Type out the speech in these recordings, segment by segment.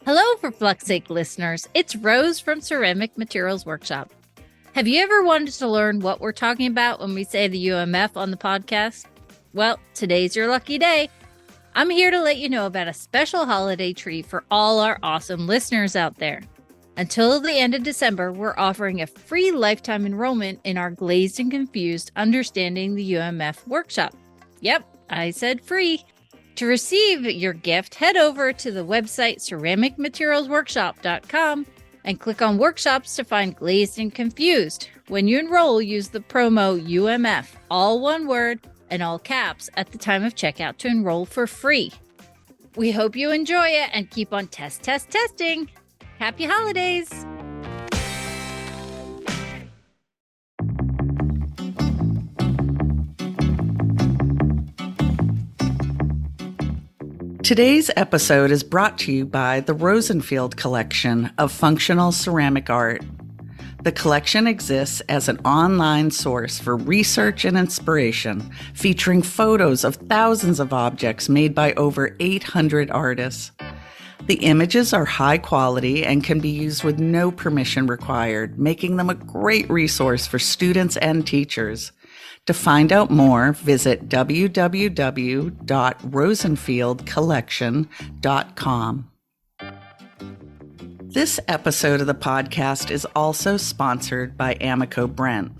Hello, For Flux Sake listeners. It's Rose from Ceramic Materials Workshop. Have you ever wanted to learn what we're talking about when we say the UMF on the podcast? Well, today's your lucky day. I'm here to let you know about a special holiday treat for all our awesome listeners out there. Until the end of December, we're offering a free lifetime enrollment in our Glazed and Confused Understanding the UMF workshop. Yep, I said free. To receive your gift, head over to the website ceramicmaterialsworkshop.com and click on workshops to find Glazed and Confused. When you enroll, use the promo UMF, all one word and all caps, at the time of checkout to enroll for free. We hope you enjoy it and keep on testing. Happy holidays! Today's episode is brought to you by the Rosenfield Collection of Functional Ceramic Art. The collection exists as an online source for research and inspiration, featuring photos of thousands of objects made by over 800 artists. The images are high quality and can be used with no permission required, making them a great resource for students and teachers. To find out more, visit www.rosenfieldcollection.com. This episode of the podcast is also sponsored by Amico Brent.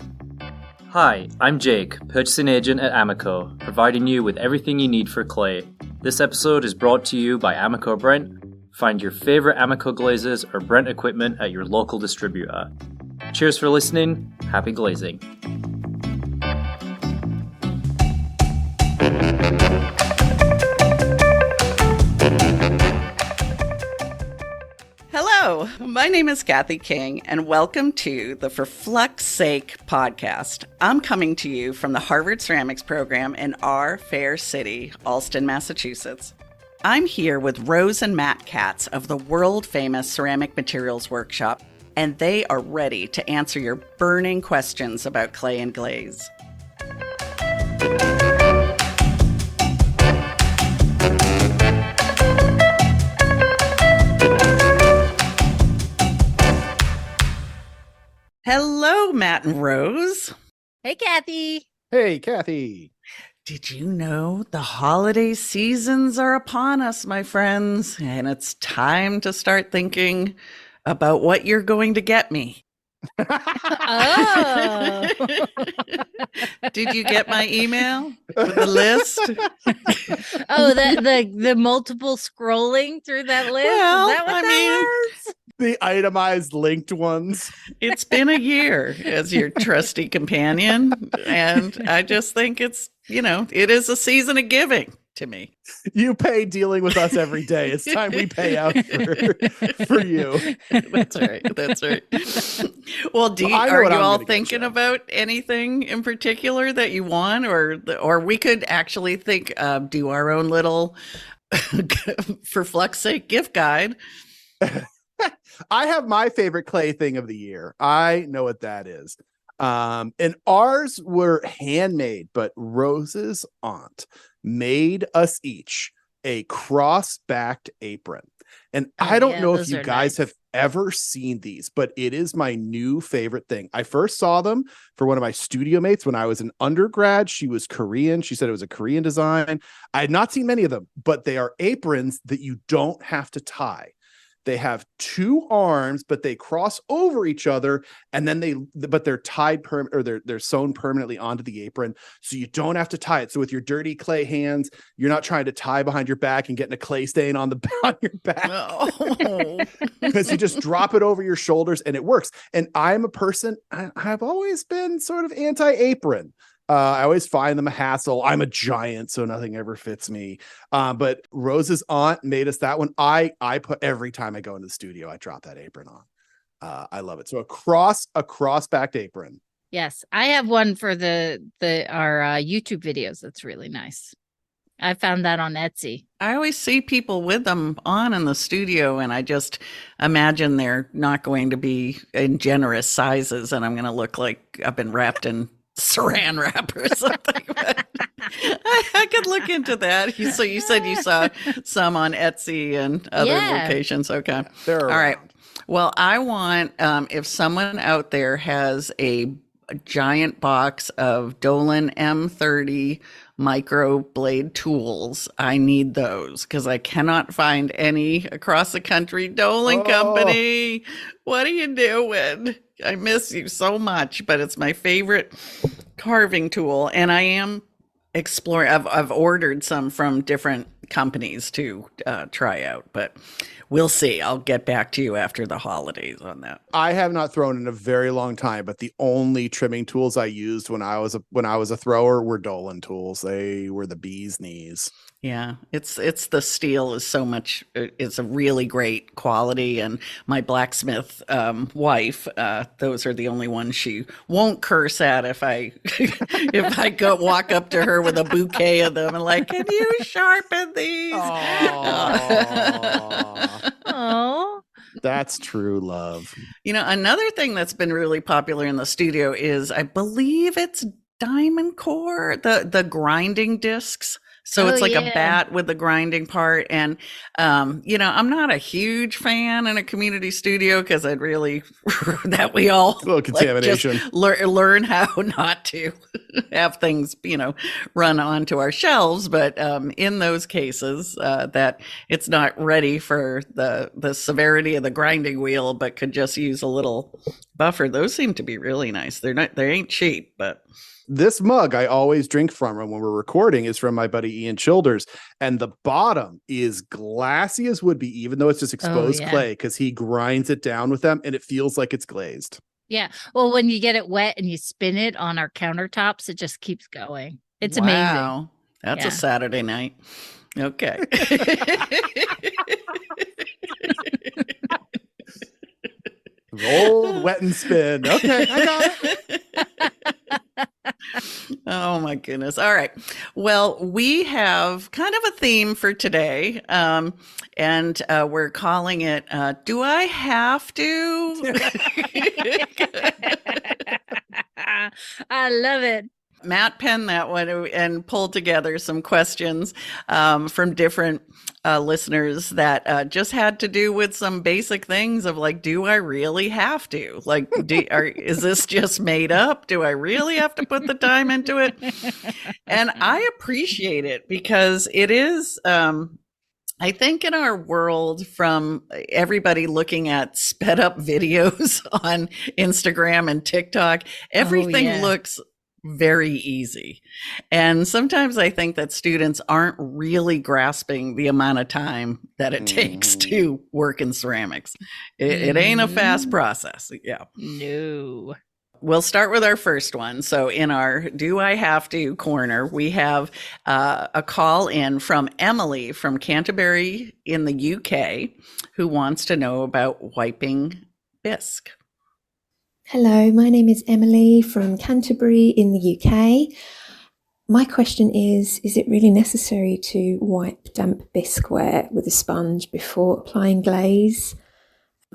Hi, I'm Jake, purchasing agent at Amico, providing you with everything you need for clay. This episode is brought to you by Amico Brent. Find your favorite Amico glazes or Brent equipment at your local distributor. Cheers for listening. Happy glazing. Hello, my name is Kathy King, and welcome to the For Flux Sake Podcast. I'm coming to you from the Harvard Ceramics program in our fair city, Allston, Massachusetts. I'm here with Rose and Matt Katz of the world-famous Ceramic Materials Workshop, and they are ready to answer your burning questions about clay and glaze. Hello, Matt and Rose. Hey, Kathy. Hey, Kathy. Did you know the holiday seasons are upon us, my friends? And it's time to start thinking about what you're going to get me. Oh. Did you get my email with the list? Oh, the multiple scrolling through that list? Well, Is that what was? The itemized linked ones. It's been a year as your trusty companion. And I just think it's, it is a season of giving to me. You pay dealing with us every day. It's time we pay out for you. That's right. That's right. Well, are you all thinking about anything in particular that you want, or we could actually do our own little For Flux Sake gift guide? I have my favorite clay thing of the year. I know what that is. And ours were handmade, but Rose's aunt made us each a cross-backed apron. And I don't know if you guys have ever seen these, but it is my new favorite thing. I first saw them for one of my studio mates when I was an undergrad. She was Korean. She said it was a Korean design. I had not seen many of them, but they are aprons that you don't have to tie. They have two arms, but they cross over each other, and then they're tied they're sewn permanently onto the apron, so you don't have to tie it. So with your dirty clay hands, you're not trying to tie behind your back and getting a clay stain on your back. Because you just drop it over your shoulders and it works. And I'm a person, I've always been sort of anti-apron. I always find them a hassle. I'm a giant, so nothing ever fits me. But Rose's aunt made us that one. I put every time I go into the studio, I drop that apron on. I love it. So a cross-backed apron. Yes, I have one for our YouTube videos. That's really nice. I found that on Etsy. I always see people with them on in the studio, and I just imagine they're not going to be in generous sizes, and I'm going to look like I've been wrapped in saran wrap or something. But I could look into that. So you said you saw some on Etsy and other locations. Okay. All right. Well, I want, if someone out there has a giant box of Dolan M30 micro blade tools, I need those because I cannot find any across the country. Dolan Company, what are you doing? I miss you so much, but it's my favorite carving tool, and I am exploring. I've ordered some from different companies to try out, but we'll see. I'll get back to you after the holidays on that. I have not thrown in a very long time, but the only trimming tools I used when I was a thrower were Dolan tools. They were the bee's knees. Yeah, it's the steel is so much. It's a really great quality, and my blacksmith wife, those are the only ones she won't curse at if I if I go walk up to her with a bouquet of them and like, can you sharpen these? Oh, that's true love. Another thing that's been really popular in the studio is, I believe it's diamond core, the grinding discs. So it's like a bat with the grinding part. And, I'm not a huge fan in a community studio because I'd really, that we all a little contamination. Learn how not to have things, run onto our shelves. But in those cases that it's not ready for the severity of the grinding wheel, but could just use a little buffer. Those seem to be really nice. They ain't cheap, but. This mug I always drink from when we're recording is from my buddy Ian Childers, and the bottom is glassy as would be, even though it's just exposed clay, because he grinds it down with them and it feels like it's glazed. Yeah. Well, when you get it wet and you spin it on our countertops, it just keeps going. It's amazing. That's a Saturday night. Okay. Roll, wet, and spin. Okay, I got it. Oh my goodness. All right. Well, we have kind of a theme for today. And we're calling it, Do I Have To? I love it. Matt penned that one and pulled together some questions from different listeners that just had to do with some basic things of like, do I really have to? Like, is this just made up? Do I really have to put the time into it? And I appreciate it because it is, I think in our world, from everybody looking at sped up videos on Instagram and TikTok, everything looks very easy. And sometimes I think that students aren't really grasping the amount of time that it takes to work in ceramics. It ain't a fast process. Yeah. No. We'll start with our first one. So in our Do I Have To corner, we have a call in from Emily from Canterbury in the UK who wants to know about wiping bisque. Hello, my name is Emily from Canterbury in the UK. My question is it really necessary to wipe damp bisqueware with a sponge before applying glaze?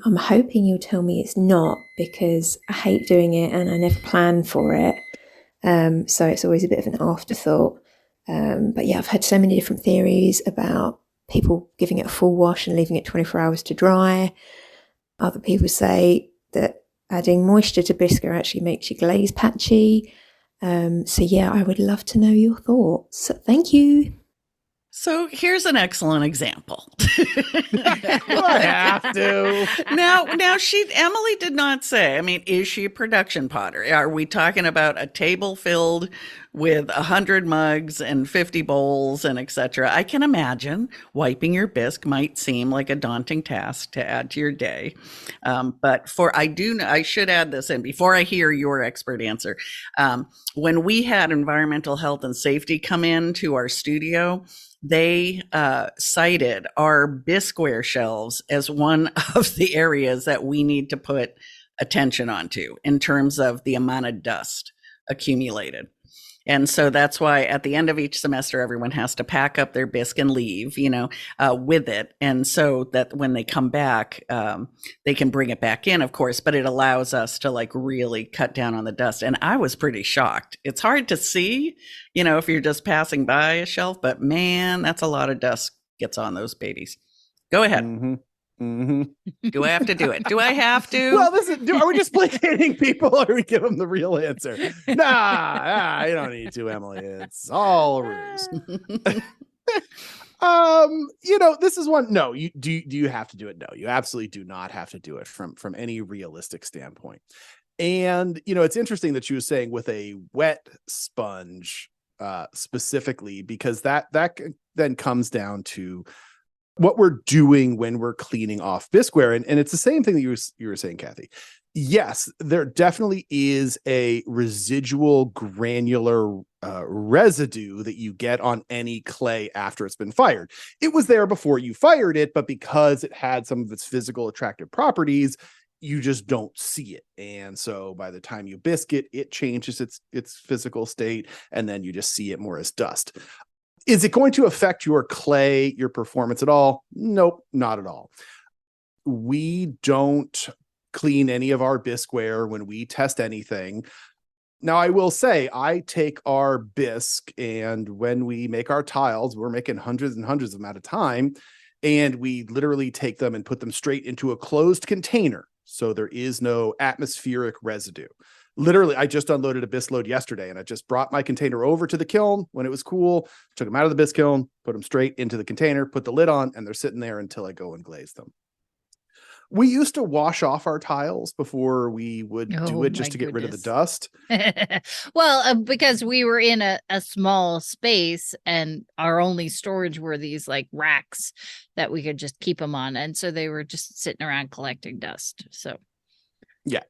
I'm hoping you'll tell me it's not, because I hate doing it and I never plan for it. So it's always a bit of an afterthought. But yeah, I've heard so many different theories about people giving it a full wash and leaving it 24 hours to dry. Other people say that adding moisture to bisque actually makes your glaze patchy. So yeah, I would love to know your thoughts. Thank you. So here's an excellent example. I have to. Now, Emily did not say, I mean, is she a production potter? Are we talking about a table filled with 100 mugs and 50 bowls and etc.? I can imagine wiping your bisque might seem like a daunting task to add to your day. But I should add this in before I hear your expert answer. When we had environmental health and safety come in to our studio, they cited our bisqueware shelves as one of the areas that we need to put attention onto in terms of the amount of dust accumulated. And so that's why at the end of each semester, everyone has to pack up their bisque and leave, with it. And so that when they come back, they can bring it back in, of course, but it allows us to like really cut down on the dust. And I was pretty shocked. It's hard to see, if you're just passing by a shelf, but man, that's a lot of dust gets on those babies. Go ahead. Mm-hmm. Mm-hmm. Do I have to do it? Do I have to? Well, listen, are we just placating people or we give them the real answer? Nah, you don't need to, Emily. It's all ruse. This is one. No, do you have to do it? No, you absolutely do not have to do it from any realistic standpoint. And, it's interesting that you were saying with a wet sponge specifically, because that then comes down to what we're doing when we're cleaning off bisqueware. And it's the same thing that you were saying, Kathy. Yes, there definitely is a residual granular residue that you get on any clay after it's been fired. It was there before you fired it, but because it had some of its physical attractive properties, you just don't see it. And so by the time you bisque it, it changes its physical state, and then you just see it more as dust. Is it going to affect your clay, your performance at all? Nope, not at all. We don't clean any of our bisqueware when we test anything. Now, I will say, I take our bisque, and when we make our tiles, we're making hundreds and hundreds of them at a time, and we literally take them and put them straight into a closed container, so there is no atmospheric residue. Literally, I just unloaded a bisque load yesterday, and I just brought my container over to the kiln when it was cool, took them out of the bisque kiln, put them straight into the container, put the lid on, and they're sitting there until I go and glaze them. We used to wash off our tiles before we would do it just to get rid of the dust. Well, because we were in a small space, and our only storage were these like racks that we could just keep them on. And so they were just sitting around collecting dust. So, yeah.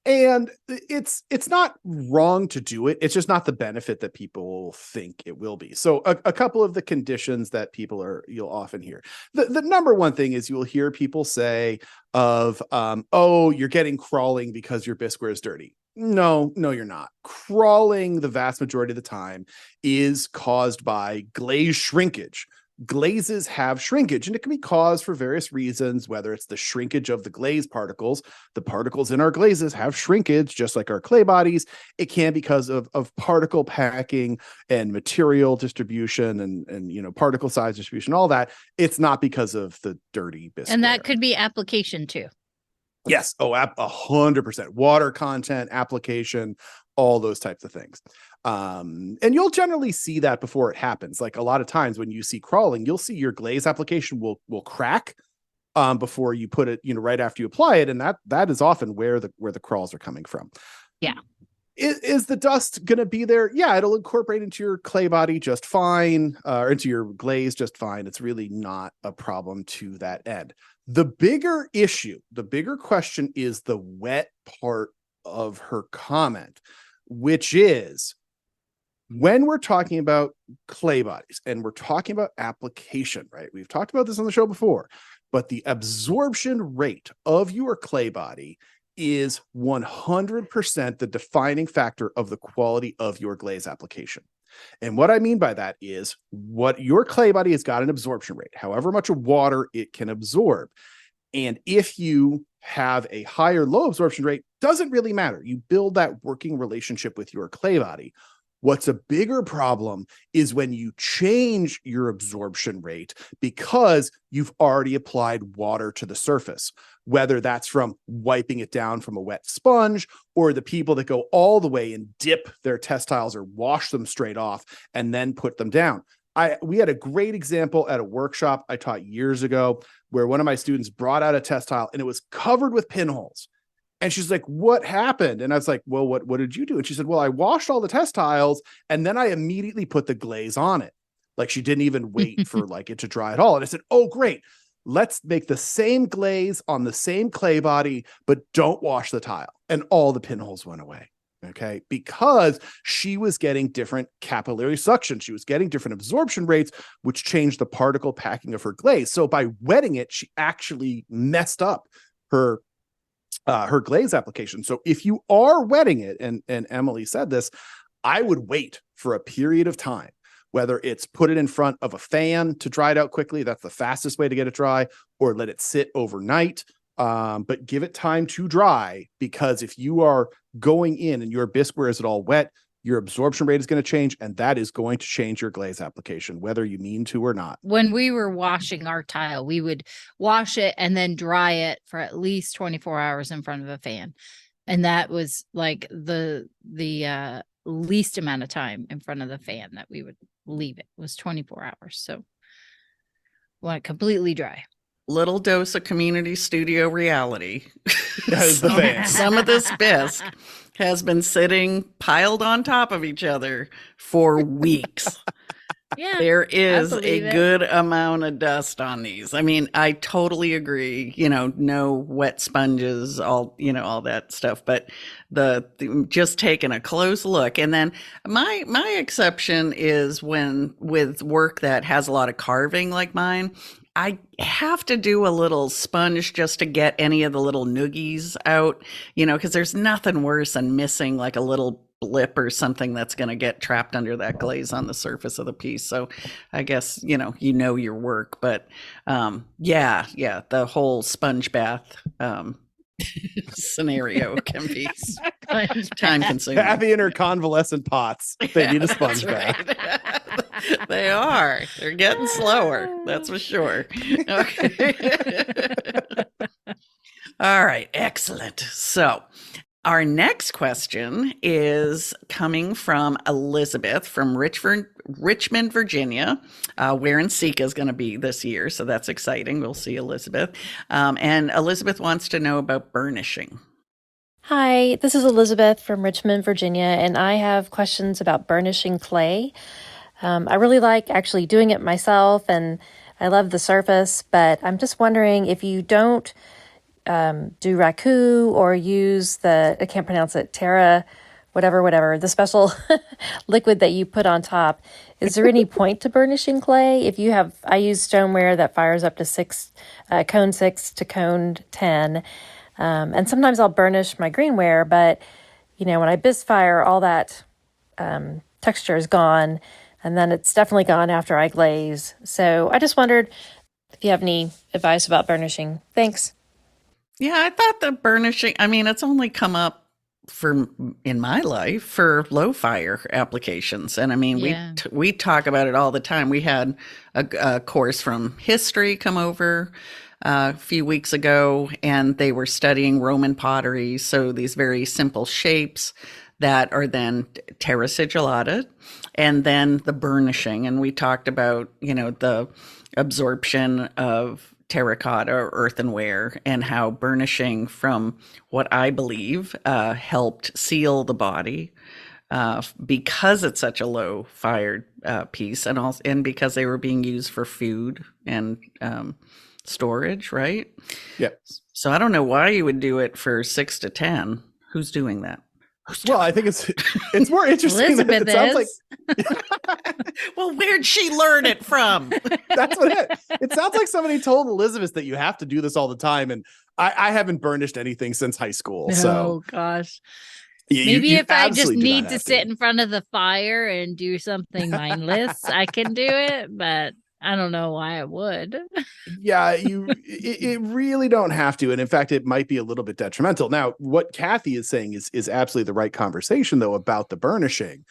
And it's not wrong to do it. It's just not the benefit that people think it will be. So a couple of the conditions that you'll often hear. The number one thing is you'll hear people say you're getting crawling because your bisqueware is dirty. No, you're not. Crawling the vast majority of the time is caused by glaze shrinkage. Glazes have shrinkage, and it can be caused for various reasons, whether it's the shrinkage of the glaze particles. The particles in our glazes have shrinkage, just like our clay bodies. It can be because of particle packing and material distribution and particle size distribution, all that. It's not because of the dirty bisqueware. And that could be application too. Yes. 100%. Water content, application, all those types of things. And you'll generally see that before it happens. Like a lot of times when you see crawling, you'll see your glaze application will crack before you put it, right after you apply it. And that is often where the crawls are coming from. Yeah. Is the dust going to be there? Yeah, it'll incorporate into your clay body just fine, or into your glaze just fine. It's really not a problem to that end. The bigger question is the wet part of her comment, which is when we're talking about clay bodies and we're talking about application, right? We've talked about this on the show before, but the absorption rate of your clay body is 100% the defining factor of the quality of your glaze application. And what I mean by that is what your clay body has got an absorption rate, however much water it can absorb. And if you have a higher low absorption rate, doesn't really matter. You build that working relationship with your clay body. What's a bigger problem is when you change your absorption rate because you've already applied water to the surface, whether that's from wiping it down from a wet sponge or the people that go all the way and dip their textiles or wash them straight off and then put them down. We had a great example at a workshop I taught years ago where one of my students brought out a textile and it was covered with pinholes. And she's like, what happened? And I was like, well, what did you do? And she said, well, I washed all the textiles and then I immediately put the glaze on it. Like she didn't even wait for it to dry at all. And I said, oh, great. Let's make the same glaze on the same clay body, but don't wash the tile. And all the pinholes went away. Okay. Because she was getting different capillary suction. She was getting different absorption rates, which changed the particle packing of her glaze. So by wetting it, she actually messed up her glaze application. So if you are wetting it, and Emily said this, I would wait for a period of time, whether it's put it in front of a fan to dry it out quickly. That's the fastest way to get it dry, or let it sit overnight. But give it time to dry, because if you are going in and your bisqueware is all wet, your absorption rate is going to change, and that is going to change your glaze application, whether you mean to or not. When we were washing our tile, we would wash it and then dry it for at least 24 hours in front of a fan. And that was like the least amount of time in front of the fan that we would leave it, was 24 hours. So want it completely dry. Little dose of community studio reality. Fan. Some of this bisque has been sitting piled on top of each other for weeks. Yeah, there is I a believe it. good amount of dust on these. I mean, I totally agree, no wet sponges, all that stuff, but the just taking a close look. And then my exception is when with work that has a lot of carving like mine, I have to do a little sponge just to get any of the little noogies out, because there's nothing worse than missing like a little blip or something that's going to get trapped under that glaze on the surface of the piece. So I guess, your work, but the whole sponge bath scenario can be time consuming. Kathy and her convalescent pots, they need a sponge bath. Right. They are. They're getting slower. That's for sure. Okay. All right. Excellent. So our next question is coming from Elizabeth from Richmond, Virginia, where NSECA is going to be this year. So that's exciting. We'll see Elizabeth. And Elizabeth wants to know about burnishing. Hi, this is Elizabeth from Richmond, Virginia, and I have questions about burnishing clay. I really like actually doing it myself, and I love the surface, but I'm just wondering if you don't do raku or use I can't pronounce it, Terra, whatever, the special liquid that you put on top. Is there any point to burnishing clay? I use stoneware that fires up to cone 6 to cone 10. And sometimes I'll burnish my greenware, but when I bisque fire, all that texture is gone, and then it's definitely gone after I glaze. So I just wondered if you have any advice about burnishing. Thanks. Yeah, I thought the burnishing, it's only come up in my life for low fire applications. And we talk about it all the time. We had a course from history come over a few weeks ago, and they were studying Roman pottery. So these very simple shapes that are then terra sigillata, and then the burnishing. And we talked about, the absorption of terracotta or earthenware, and how burnishing, from what I believe, helped seal the body because it's such a low fired piece, and because they were being used for food and storage, right? Yep. So I don't know why you would do it for 6 to 10. Who's doing that? Well, I think it's more interesting that it sounds like. Well, where'd she learn it from? That's what it sounds like. Somebody told Elizabeth that you have to do this all the time, and I haven't burnished anything since high school. Oh, so gosh. You if I just absolutely do need not to have sit in front of the fire and do something mindless, I can do it, but I don't know why I would. Yeah, it really don't have to. And in fact, it might be a little bit detrimental. Now, what Kathy is saying is absolutely the right conversation, though, about the burnishing.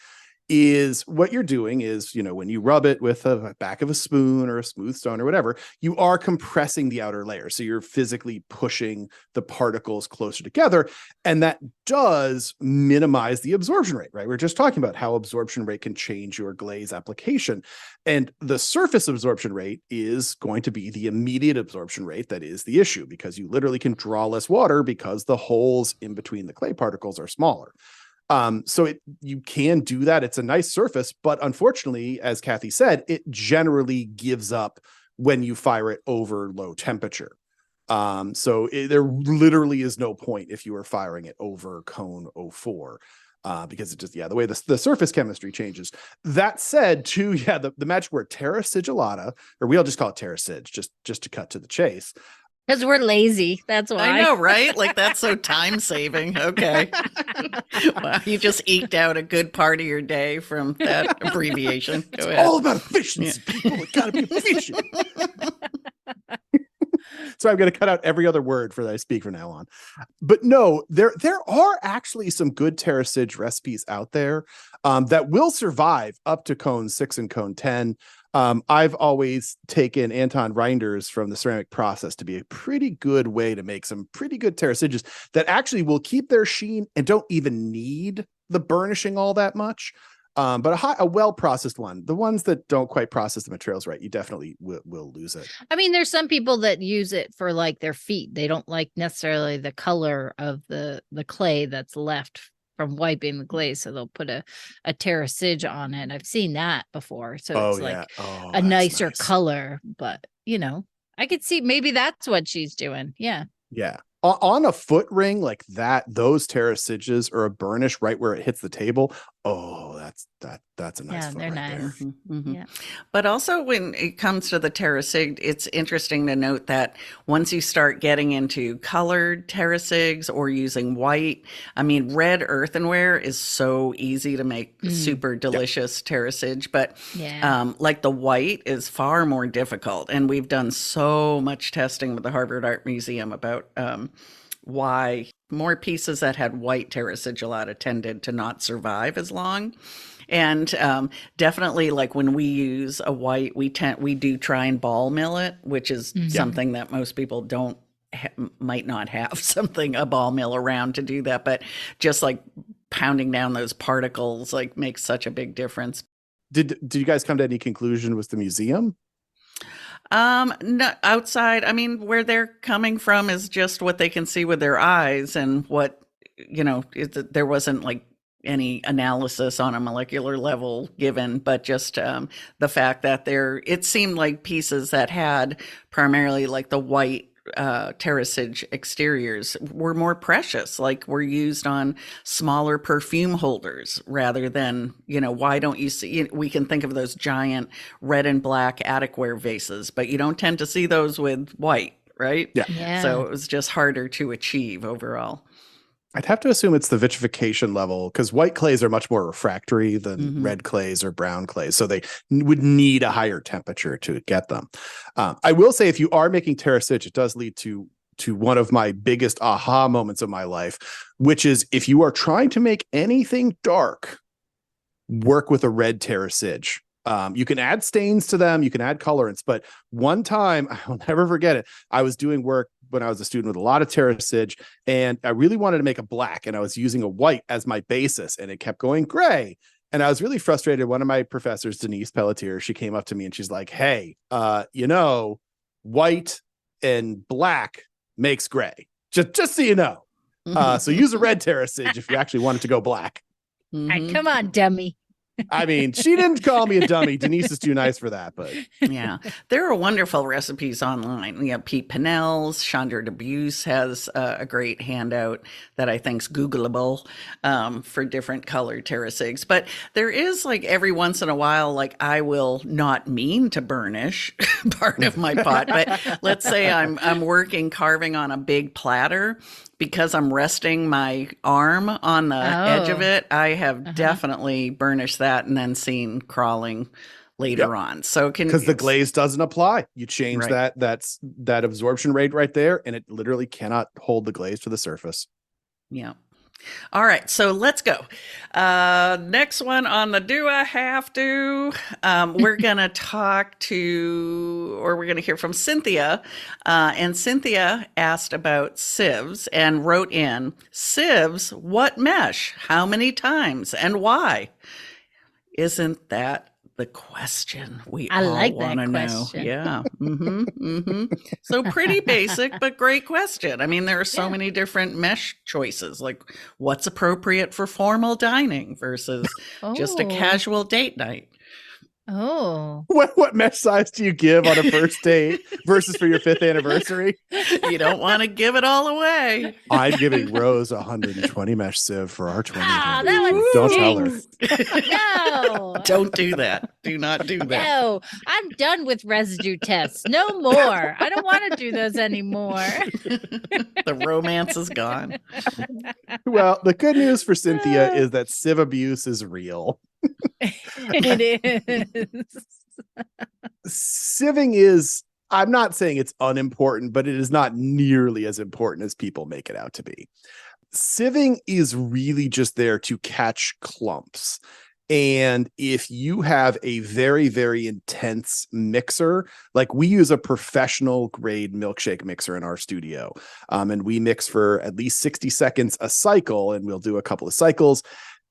Is what you're doing is, when you rub it with a back of a spoon or a smooth stone or whatever, you are compressing the outer layer. So you're physically pushing the particles closer together. And that does minimize the absorption rate, right? We're just talking about how absorption rate can change your glaze application. And the surface absorption rate is going to be the immediate absorption rate that is the issue, because you literally can draw less water because the holes in between the clay particles are smaller. So you can do that. It's a nice surface, but unfortunately, as Kathy said, it generally gives up when you fire it over low temperature. There literally is no point if you are firing it over cone 04, because it just, the way the surface chemistry changes. That said, too, the magic word terra sigillata, or we'll just call it terra sig, just to cut to the chase. Because we're lazy. That's why. I know, right? Like, that's so time saving. Okay. Well, you just eked out a good part of your day from that abbreviation. Go ahead. All about efficiency. Yeah. People got to be efficient. So I'm going to cut out every other word for that I speak from now on. But no, there are actually some good terracige recipes out there that will survive up to cone 6 and cone 10. I've always taken Anton Reinders from the ceramic process to be a pretty good way to make some pretty good terraciges that actually will keep their sheen and don't even need the burnishing all that much. But a well-processed one, the ones that don't quite process the materials right, you definitely will lose it. I mean, there's some people that use it for like their feet. They don't like necessarily the color of the clay that's left from wiping the glaze, so they'll put a terracige on it. I've seen that before, so it's like a nicer color. But I could see maybe that's what she's doing. Yeah. On a foot ring like that, those terraciges or a burnish right where it hits the table. Oh, that's a nice foot they're right nice. there. Mm-hmm. Yeah. But also when it comes to the terracig, it's interesting to note that once you start getting into colored terracigs or using white, I mean, red earthenware is so easy to make super delicious terracige, but like the white is far more difficult. And we've done so much testing with the Harvard Art Museum about why more pieces that had white terracigilata tended to not survive as long. And definitely, like when we use a white, we do try and ball mill it, which is something that most people might not have a ball mill around to do that. But just like pounding down those particles like makes such a big difference. Did you guys come to any conclusion with the museum? No, outside, I mean, where they're coming from is just what they can see with their eyes, and what, there wasn't like any analysis on a molecular level given, but just the fact that it seemed like pieces that had primarily like the white terracige exteriors were more precious, like were used on smaller perfume holders rather than, why don't you see, we can think of those giant red and black atticware vases, but you don't tend to see those with white, right? Yeah. So it was just harder to achieve overall. I'd have to assume it's the vitrification level, because white clays are much more refractory than red clays or brown clays. So they would need a higher temperature to get them. I will say, if you are making terracige, it does lead to one of my biggest aha moments of my life, which is if you are trying to make anything dark, work with a red terracige. You can add stains to them, you can add colorants, but one time, I'll never forget it, I was doing work when I was a student with a lot of terracige, and I really wanted to make a black, and I was using a white as my basis, and it kept going gray. And I was really frustrated. One of my professors, Denise Pelletier, she came up to me and she's like, hey, white and black makes gray. Just so you know. So use a red terracige if you actually want it to go black. Come on, dummy. I mean, she didn't call me a dummy. Denise is too nice for that, but yeah, there are wonderful recipes online. We have Pete Pinnell's, Chandra Debuse has a great handout that I think's Googleable for different colored terracigs. But there is, like, every once in a while, like, I will not mean to burnish part of my pot, but let's say I'm carving on a big platter. Because I'm resting my arm on the edge of it, I have definitely burnished that and then seen crawling later on. So because the glaze doesn't apply, you change that absorption rate right there, and it literally cannot hold the glaze to the surface. Yeah. All right, so let's go. Next one on the do I have to? We're going to we're going to hear from Cynthia. And Cynthia asked about sieves and wrote in, sieves, what mesh? How many times and why? Isn't that the question we all want to know? Yeah. So pretty basic, but great question. I mean, there are so many different mesh choices, like what's appropriate for formal dining versus just a casual date night. Oh. What mesh size do you give on a first date versus for your 5th anniversary? You don't want to give it all away. I'm giving Rose 120 mesh sieve for our 20th Ah, anniversary. that Don't one tell her. No. Don't do that. Do not do that. No, I'm done with residue tests. No more. I don't want to do those anymore. The romance is gone. Well, the good news for Cynthia is that sieve abuse is real. It is. Sieving is, I'm not saying it's unimportant, but it is not nearly as important as people make it out to be. Sieving is really just there to catch clumps. And if you have a very, very intense mixer, like we use a professional grade milkshake mixer in our studio, and we mix for at least 60 seconds a cycle, and we'll do a couple of cycles.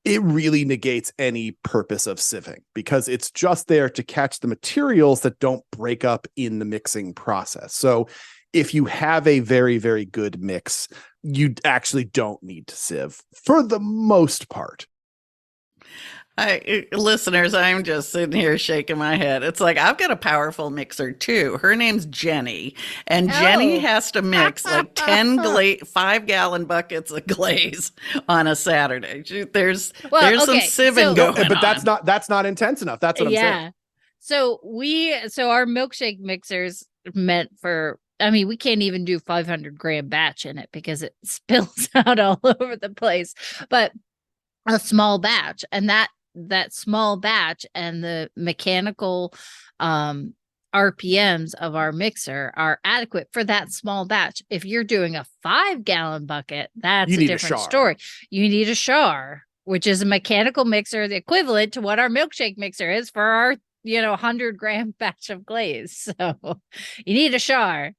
It really negates any purpose of sieving because it's just there to catch the materials that don't break up in the mixing process. So if you have a very, very good mix, you actually don't need to sieve for the most part. Listeners, I'm just sitting here shaking my head. It's like, I've got a powerful mixer too. Her name's Jenny, and Jenny has to mix like 10 5-gallon buckets of glaze on a Saturday. There's some sieving going on. But that's not intense enough. That's what I'm saying. So our milkshake mixers meant for, I mean, we can't even do 500 gram batch in it because it spills out all over the place, but a small batch, and that small batch and the mechanical RPMs of our mixer are adequate for that small batch. If you're doing a 5-gallon bucket, that's a different story. You need a char, which is a mechanical mixer, the equivalent to what our milkshake mixer is for our 100 gram batch of glaze. So you need a char.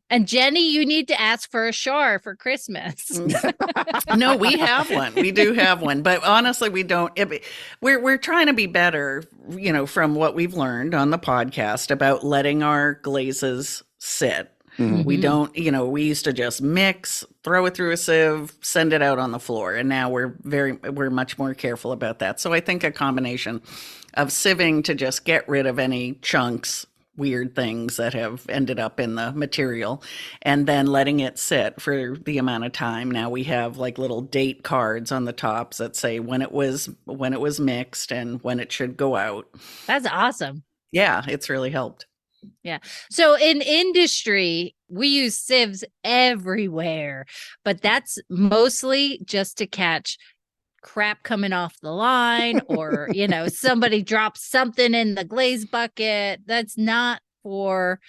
And Jenny, you need to ask for a char for Christmas. No, we have one. We do have one. But honestly, we don't. We're trying to be better, from what we've learned on the podcast about letting our glazes sit. Mm-hmm. We don't, we used to just mix, throw it through a sieve, send it out on the floor. And now we're much more careful about that. So I think a combination of sieving to just get rid of any chunks, weird things that have ended up in the material, and then letting it sit for the amount of time. Now we have like little date cards on the tops that say when it was mixed and when it should go out. That's awesome. Yeah, it's really helped. Yeah. So in industry, we use sieves everywhere, but that's mostly just to catch crap coming off the line or somebody drops something in the glaze bucket. That's not for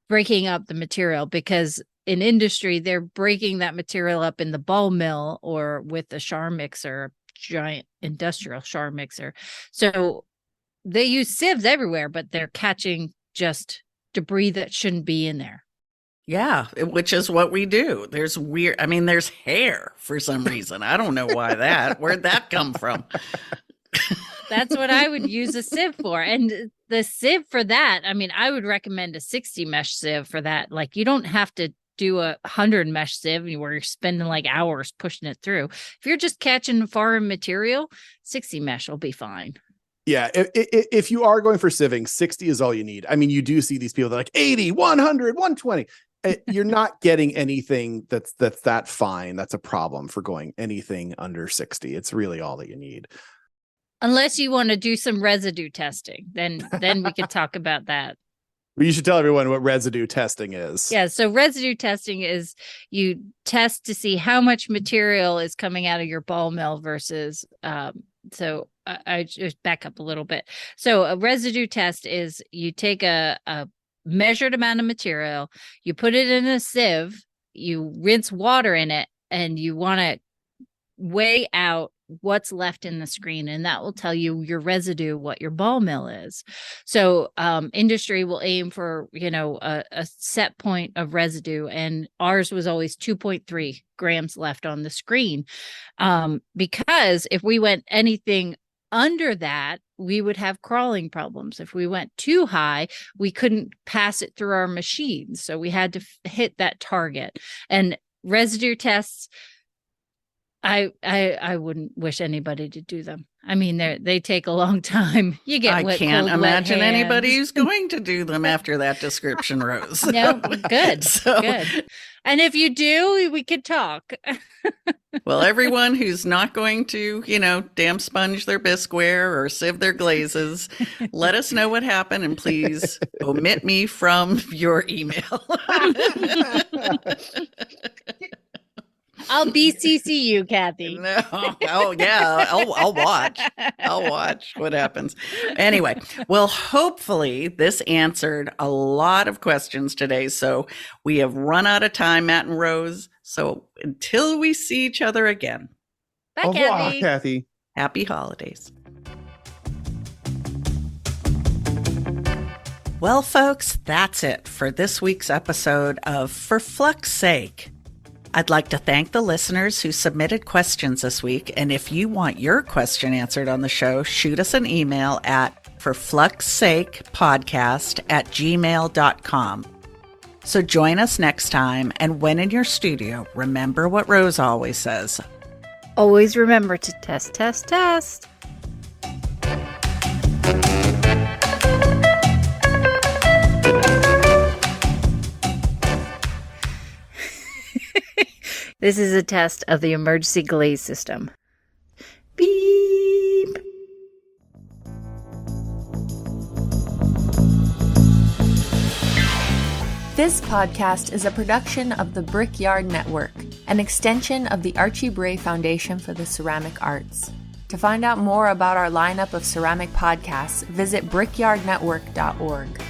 breaking up the material, because in industry they're breaking that material up in the ball mill or with a char mixer, giant industrial char mixer. So they use sieves everywhere, but they're catching just debris that shouldn't be in there. Yeah, which is what we do. There's hair for some reason. I don't know why where'd that come from? That's what I would use a sieve for. And the sieve for that, I would recommend a 60 mesh sieve for that. Like, you don't have to do a 100 mesh sieve where you're spending like hours pushing it through. If you're just catching foreign material, 60 mesh will be fine. Yeah, if you are going for sieving, 60 is all you need. You do see these people that are like 80, 100, 120. You're not getting anything that's that fine. That's a problem for going anything under 60. It's really all that you need. Unless you want to do some residue testing, then we could talk about that. You should tell everyone what residue testing is. Yeah, so residue testing is you test to see how much material is coming out of your ball mill versus so I just back up a little bit. So a residue test is you take a measured amount of material, you put it in a sieve, you rinse water in it, and you want to weigh out what's left in the screen, and that will tell you your residue, what your ball mill is. So industry will aim for a set point of residue, and ours was always 2.3 grams left on the screen, because if we went anything under that, we would have crawling problems. If we went too high, we couldn't pass it through our machines, so we had to hit that target. And residue tests, I wouldn't wish anybody to do them. I mean, they take a long time. You get I can't imagine anybody who's going to do them after that description, Rose. No, good. Good. And if you do, we could talk. Well, everyone who's not going to, damp sponge their bisqueware or sieve their glazes, let us know what happened and please omit me from your email. I'll BCC you, Kathy. No. Oh, yeah. I'll watch. I'll watch what happens. Anyway, well, hopefully this answered a lot of questions today. So we have run out of time, Matt and Rose. So until we see each other again. Bye, Au revoir, Kathy. Kathy. Happy holidays. Well, folks, that's it for this week's episode of For Flux Sake. I'd like to thank the listeners who submitted questions this week. And if you want your question answered on the show, shoot us an email at ForFluxSakePodcast@gmail.com. So join us next time. And when in your studio, remember what Rose always says. Always remember to test, test, test. This is a test of the emergency glaze system. Beep. This podcast is a production of the Brickyard Network, an extension of the Archie Bray Foundation for the Ceramic Arts. To find out more about our lineup of ceramic podcasts, visit brickyardnetwork.org.